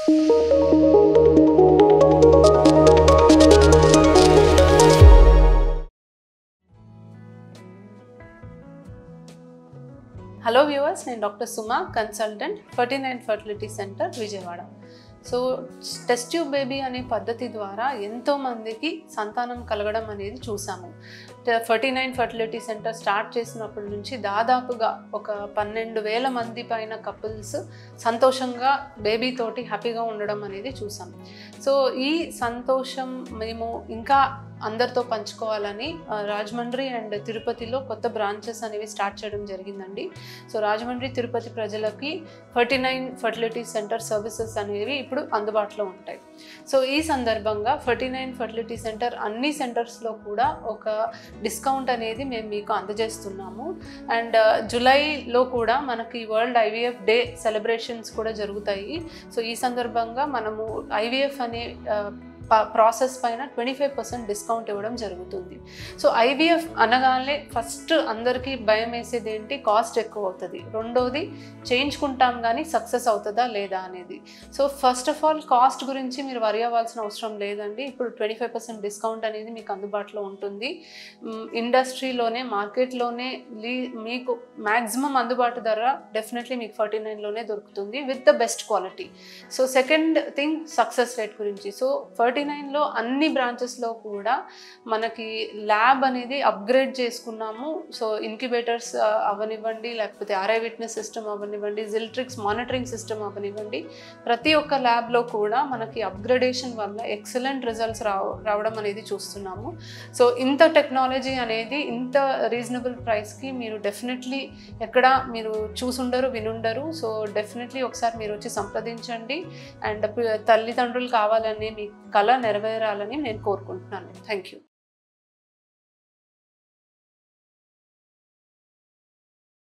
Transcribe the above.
Hello viewers, నేను doctor Suma consultant 49 fertility centre Vijayawada. So test tube baby అనే పద్ధతి ద్వారా ఎంతో మందికి సంతానం కలగడం అనేది చూసాము. 49 ఫర్టిలిటీ సెంటర్ స్టార్ట్ చేసినప్పటి నుంచి దాదాపుగా ఒక 12,000 మంది పైన కపుల్స్ సంతోషంగా బేబీ తోటి హ్యాపీగా ఉండడం అనేది చూసాం. సో ఈ సంతోషం మేము ఇంకా అందరితో పంచుకోవాలని రాజమండ్రి అండ్ తిరుపతిలో కొత్త బ్రాంచెస్ అనేవి స్టార్ట్ చేయడం జరిగిందండి. సో రాజమండ్రి తిరుపతి ప్రజలకి 49 ఫర్టిలిటీ సెంటర్ సర్వీసెస్ అనేవి ఇప్పుడు అందుబాటులో ఉంటాయి. సో ఈ సందర్భంగా 49 ఫర్టిలిటీ సెంటర్ అన్ని సెంటర్స్లో కూడా ఒక డిస్కౌంట్ అనేది మేము మీకు అందజేస్తున్నాము. అండ్ జూలైలో కూడా మనకి వరల్డ్ ఐవీఎఫ్ డే సెలబ్రేషన్స్ కూడా జరుగుతాయి. సో ఈ సందర్భంగా మనము ఐవీఎఫ్ అనే ప్రాసెస్ పైన 25% డిస్కౌంట్ ఇవ్వడం జరుగుతుంది. సో ఐవీఎఫ్ అనగానే ఫస్ట్ అందరికీ భయం వేసేది ఏంటి, కాస్ట్ ఎక్కువ అవుతుంది, రెండోది చేయించుకుంటాం కానీ సక్సెస్ అవుతుందా లేదా అనేది. So first of all cost గురించి మీరు వరి అవ్వాల్సిన అవసరం లేదండి. ఇప్పుడు 25% డిస్కౌంట్ అనేది మీకు అందుబాటులో ఉంటుంది. ఇండస్ట్రీలోనే మార్కెట్లోనే మీకు మ్యాక్సిమం అందుబాటు ధర డెఫినెట్లీ మీకు 49లోనే దొరుకుతుంది with the best quality. So second thing success rate గురించి. సో 49లో అన్ని బ్రాంచెస్లో కూడా మనకి ల్యాబ్ అనేది అప్గ్రేడ్ చేసుకున్నాము. సో ఇంక్యుబేటర్స్ అవనివ్వండి, లేకపోతే ఆర్ఐ విట్నెస్ సిస్టమ్ అవనివ్వండి, జిల్ట్రిక్స్ మానిటరింగ్ సిస్టమ్ అవనివ్వండి, ప్రతి ఒక్క ల్యాబ్లో కూడా మనకి అప్గ్రేడేషన్ వల్ల ఎక్సలెంట్ రిజల్ట్స్ రావడం అనేది చూస్తున్నాము. సో ఇంత టెక్నాలజీ అనేది ఇంత రీజనబుల్ ప్రైస్కి మీరు డెఫినెట్లీ ఎక్కడ మీరు చూసుండరు, వినుండరు. సో డెఫినెట్లీ ఒకసారి మీరు వచ్చి సంప్రదించండి. అండ్ తల్లిదండ్రులు కావాలనే మీ కళ నెరవేరాలని నేను కోరుకుంటున్నాను. Thank you.